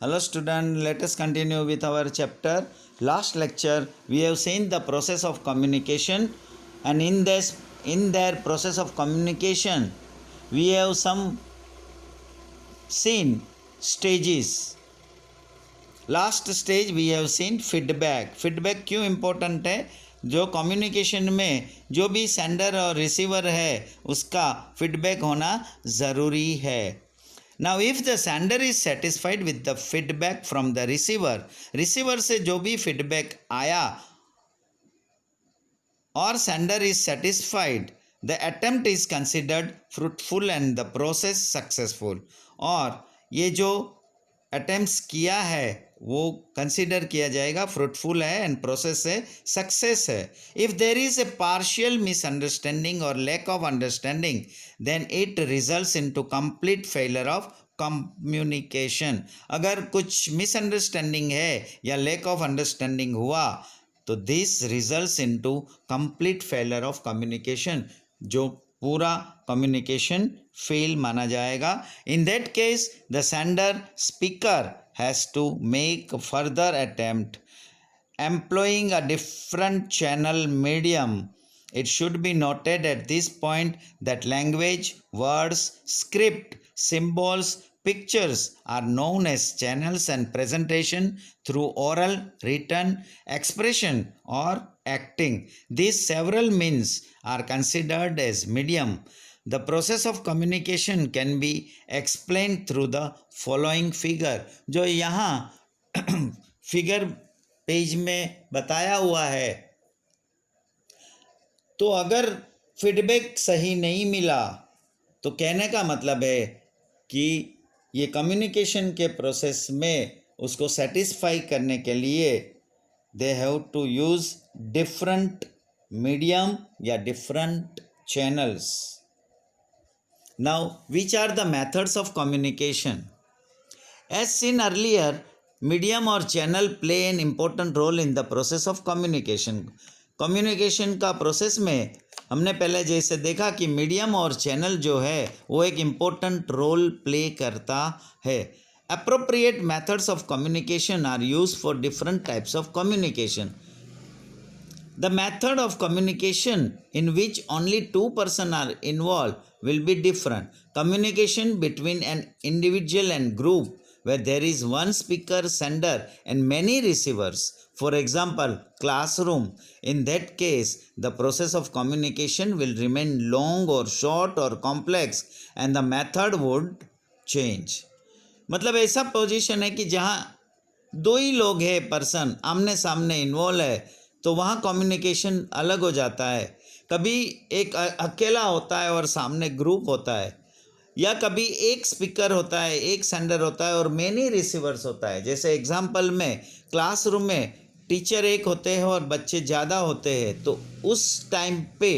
Hello student, let us continue with our chapter. Last lecture we have seen the process of communication, and in their process of communication we have seen stages. Last stage we have seen feedback. Feedback क्यों important है? जो communication में जो भी sender और receiver है उसका feedback होना ज़रूरी है. Now if the sender is satisfied with the feedback from the receiver से जो भी feedback आया और sender is satisfied, the attempt is considered fruitful and the process successful. और ये जो attempts किया है वो कंसिडर किया जाएगा फ्रूटफुल है एंड प्रोसेस है सक्सेस है. If there is a partial misunderstanding और lack of understanding then it results into complete failure of communication. अगर कुछ मिसअंडरस्टैंडिंग है या लैक ऑफ अंडरस्टैंडिंग हुआ तो this results into complete failure of communication, जो पूरा कम्युनिकेशन फेल माना जाएगा. In that case the sender speaker has to make further attempt employing a different channel medium. It should be noted at this point that language, words, script, symbols, pictures are known as channels and presentation through oral, written, expression or acting. These several means are considered as medium. The process of communication can be explained through the following figure. जो यहाँ figure page में बताया हुआ है, तो अगर feedback सही नहीं मिला तो कहने का मतलब है कि ये कम्युनिकेशन के प्रोसेस में उसको सेटिस्फाई करने के लिए they have to use different medium या different channels. Now, which are the methods of communication? As seen earlier, medium or channel play an important role in the process of communication. Communication का process में हमने पहले जैसे देखा कि medium और channel जो है वो एक इम्पोर्टेंट रोल प्ले करता है. Appropriate methods of communication are used for different types of communication. The method of communication in which only two persons are involved will be different. Communication between an individual and group where there is one speaker, sender and many receivers. For example, classroom. In that case, the process of communication will remain long or short or complex and the method would change. मतलब ऐसा position है कि जहाँ दो ही लोग हैं, person आमने सामने इन्वॉल्व है, तो वहाँ कम्युनिकेशन अलग हो जाता है. कभी एक अकेला होता है और सामने ग्रुप होता है, या कभी एक स्पीकर होता है, एक सेंडर होता है और मेनी रिसीवर्स होता है. जैसे एग्जांपल में क्लासरूम में टीचर एक होते हैं और बच्चे ज़्यादा होते हैं, तो उस टाइम पे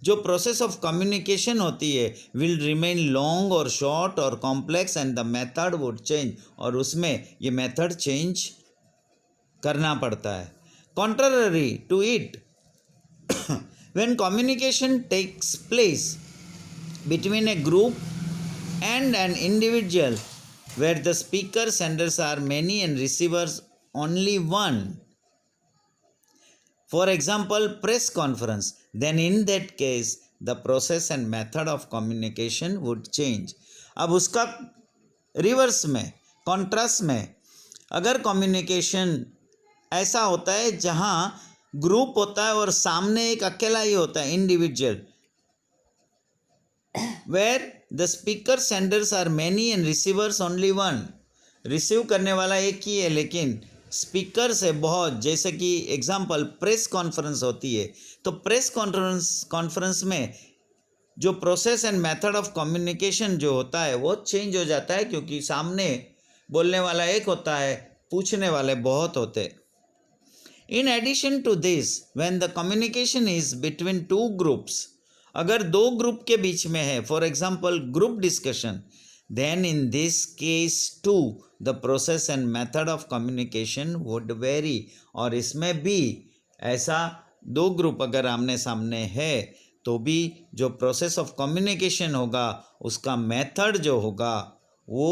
जो प्रोसेस ऑफ कम्युनिकेशन होती है विल रिमेन लॉन्ग और शॉर्ट और complex and the method would change, और उसमें ये मेथड चेंज करना पड़ता है. Contrary to it, when communication takes place between a group and an individual where the speaker senders are many and receivers only one, for example press conference, then in that case the process and method of communication would change. अब उसका reverse में, contrast में, अगर communication ऐसा होता है जहाँ group होता है और सामने एक अकेला ही होता है, individual, where the speaker senders are many and receivers only one. Receive करने वाला एक ही है लेकिन स्पीकर्स है बहुत. जैसे कि एग्जांपल प्रेस कॉन्फ्रेंस होती है, तो प्रेस कॉन्फ्रेंस में जो process and method of communication जो होता है वो चेंज हो जाता है, क्योंकि सामने बोलने वाला एक होता है, पूछने वाले बहुत होते हैं. In addition to this, when the communication is between two groups, अगर दो ग्रुप के बीच में है, for example group discussion, then in this case too the process and method of communication would vary. और इसमें भी ऐसा दो ग्रुप अगर आमने सामने है तो भी जो प्रोसेस ऑफ कम्युनिकेशन होगा उसका मेथड जो होगा वो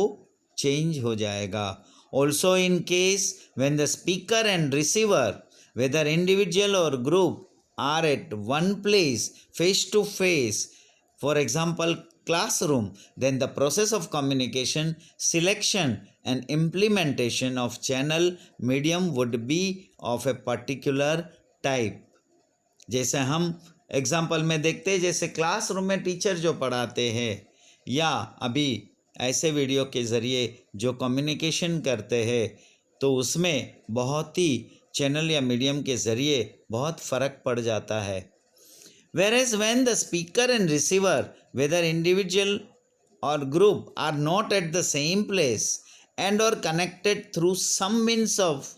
चेंज हो जाएगा. Also, in case when the speaker and receiver, whether individual or group, are at one place face to face, for example classroom, then the process of communication, selection and implementation of channel medium would be of a particular type. जैसे हम example में देखते हैं, जैसे classroom में teacher जो पढ़ाते हैं या अभी ऐसे वीडियो के ज़रिए जो कम्युनिकेशन करते हैं, तो उसमें बहुत ही चैनल या मीडियम के ज़रिए बहुत फ़र्क पड़ जाता है. Whereas when the speaker and receiver, whether individual or group, are not at the same place and are connected through some means of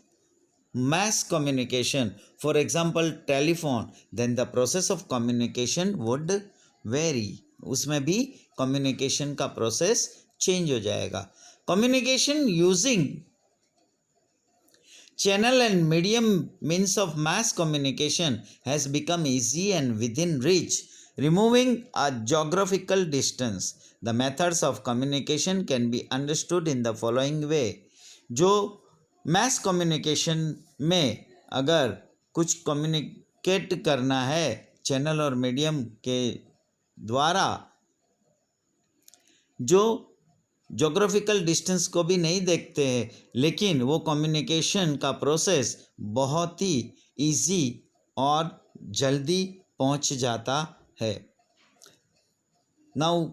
mass communication, for example telephone, then the process of communication would vary. उसमें भी communication का process change हो जाएगा. Communication using channel and medium means of mass communication has become easy and within reach, removing a geographical distance. The methods of communication can be understood in the following way. जो mass communication में अगर कुछ communicate करना है channel और medium के द्वारा, जो जोग्राफिकल डिस्टेंस को भी नहीं देखते हैं, लेकिन वो कम्युनिकेशन का प्रोसेस बहुत ही इजी और जल्दी पहुंच जाता है. Now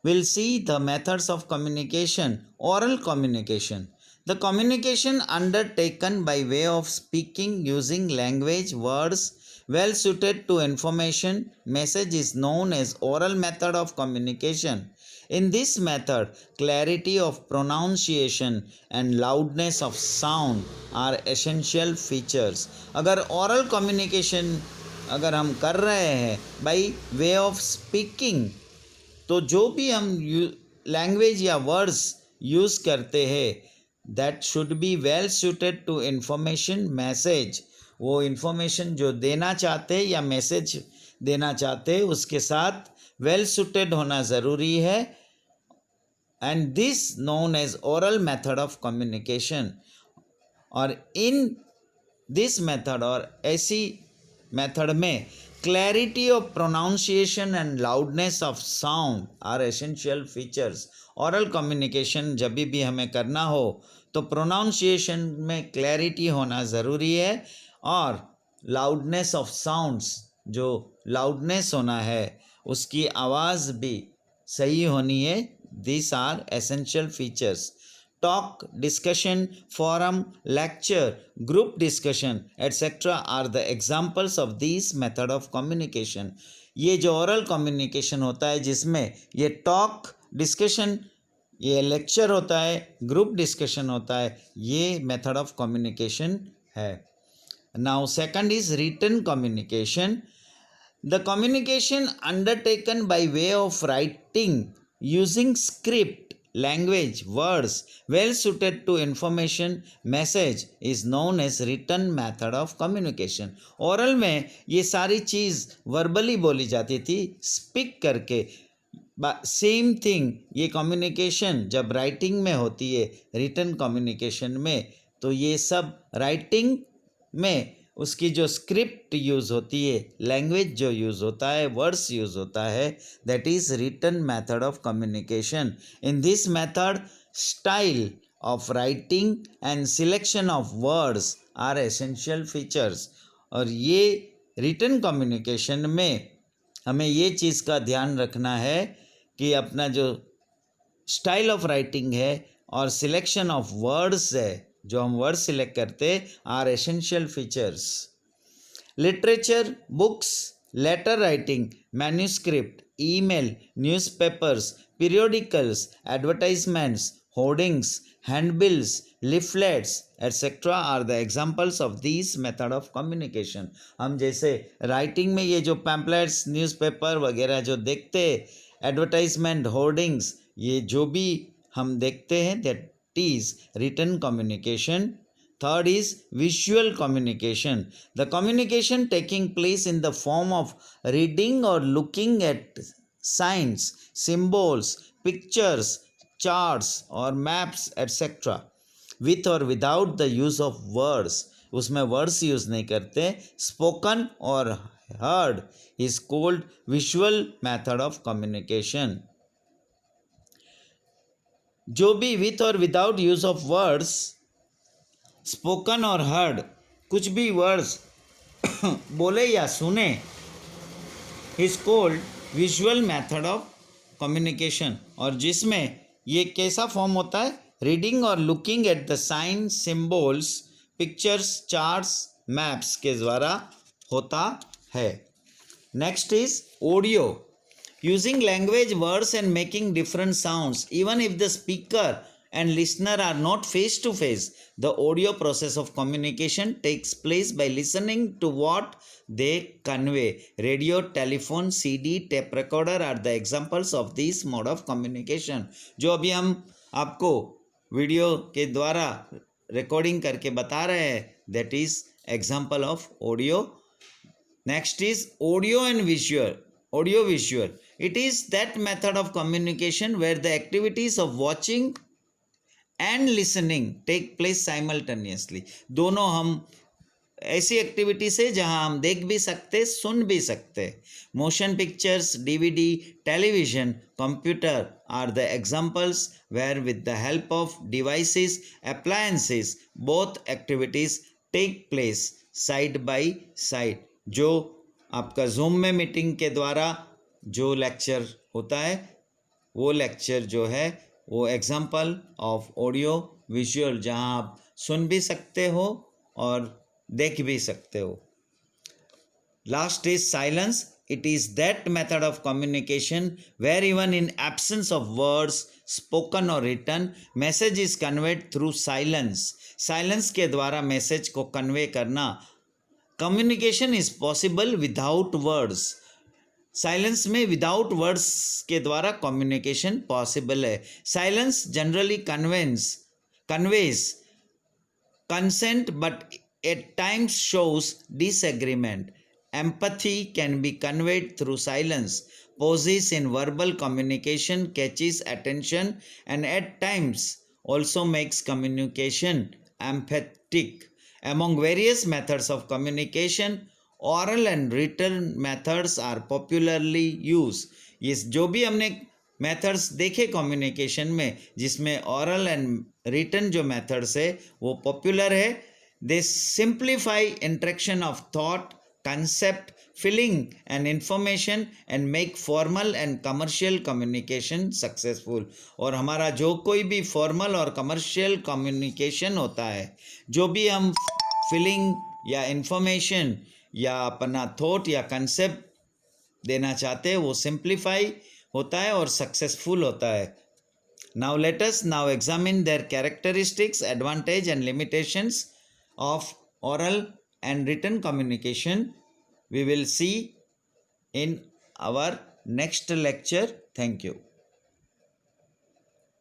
will see the methods of communication. Oral communication, the communication undertaken by way of speaking using language words well suited to information message is known as oral method of communication. In this method, clarity of pronunciation and loudness of sound are essential features. अगर oral communication अगर हम कर रहे हैं by way of speaking, तो जो भी हम लैंग्वेज या वर्ड्स यूज़ करते हैं, that should be well suited to information message. वो इन्फॉर्मेशन जो देना चाहते या मैसेज देना चाहते उसके साथ वेल सुटेड होना ज़रूरी है. And this known as oral method of communication. और इन दिस मेथड और ऐसी मेथड में clarity of pronunciation and loudness of sound are essential features. Oral communication जब भी हमें करना हो तो प्रोनाउंसिएशन में क्लैरिटी होना ज़रूरी है और लाउडनेस ऑफ साउंड्स, जो लाउडनेस होना है उसकी आवाज़ भी सही होनी है. This are essential features. Talk, discussion, forum, lecture, group discussion etcetera are the examples of this method of communication. ये जो ओरल कम्युनिकेशन होता है जिसमें ये टॉक, डिस्कशन, ये लेक्चर होता है, ग्रुप डिस्कशन होता है, ये मेथड ऑफ कम्युनिकेशन है. Now second is written communication. The communication undertaken by way of writing using script, language, words well suited to information message is known as written method of communication. Oral में ये सारी चीज़ verbally बोली जाती थी, speak करके. Same thing ये communication जब writing में होती है, रिटन कम्युनिकेशन में, तो ये सब राइटिंग में उसकी जो स्क्रिप्ट यूज़ होती है, लैंग्वेज जो यूज़ होता है, वर्ड्स यूज़ होता है, that is written method of communication. In this method style of writing and selection of words are essential features. और ये रिटन कम्युनिकेशन में हमें ये चीज़ का ध्यान रखना है कि अपना जो स्टाइल ऑफ राइटिंग है और सिलेक्शन ऑफ वर्ड्स है, जो हम वर्ड सिलेक्ट करते are essential features. Literature, books, letter writing, manuscript, email, newspapers, periodicals, advertisements, hoardings, handbills, leaflets etcetera are the examples of this method of communication. हम जैसे writing में ये जो पैम्पलेट्स, न्यूज़पेपर वगैरह जो देखते, एडवर्टाइजमेंट, होर्डिंग्स, ये जो भी हम देखते हैं, that is written communication. Third is visual communication. The communication taking place in the form of reading or looking at signs, symbols, pictures, charts or maps, etc. With और without the use of words, उसमें words use नहीं करते. Spoken और heard is called visual method of communication. जो भी with और without use of words, spoken और heard, कुछ भी वर्ड्स बोले या सुने, is called visual method of communication. और जिसमें ये कैसा फॉर्म होता है, रीडिंग और looking at the sign, symbols, pictures, charts, maps के द्वारा होता है. Next is audio. Using language, words and making different sounds even if the speaker and listener are not face to face. The audio process of communication takes place by listening to what they convey. Radio, telephone, CD, tape recorder are the examples of this mode of communication. जो अभी हम आपको video के द्वारा recording करके बता रहे हैं, that is example of audio. Next is audio and visual. Audio visual. It is that method of communication where the activities of watching and listening take place simultaneously. दोनों हम ऐसी एक्टिविटीज है जहां हम देख भी सकते, सुन भी सकते. Motion pictures, DVD, television, computer are the examples where with the help of devices, appliances, both activities take place side by side. जो आपका जूम में मीटिंग के द्वारा जो लेक्चर होता है, वो लेक्चर जो है वो एग्जाम्पल ऑफ ऑडियो विजुअल, जहाँ आप सुन भी सकते हो और देख भी सकते हो. Last is silence. It is that method of communication where even in absence of words spoken और written, message is conveyed through silence. Silence के द्वारा मैसेज को कन्वे करना. Communication is possible without words. Silence में without words के द्वारा communication possible है. Silence generally conveys consent but at times shows disagreement. Empathy can be conveyed through silence. Pauses in verbal communication catches attention and at times also makes communication emphatic. Among various methods of communication, oral and written methods are popularly used. ये जो भी हमने methods देखे communication में, जिसमें oral and written जो methods है वो पॉपुलर है. They simplify interaction of thought, concept, feeling and information and make formal and commercial communication successful. और हमारा जो कोई भी फॉर्मल और कमर्शियल कम्युनिकेशन होता है, जो भी हम फीलिंग या इंफॉर्मेशन या अपना थॉट या कंसेप्ट देना चाहते हैं, वो सिंप्लीफाई होता है और सक्सेसफुल होता है. Now let us now examine their characteristics, advantage and limitations of oral and written communication. We will see in our next lecture. Thank you.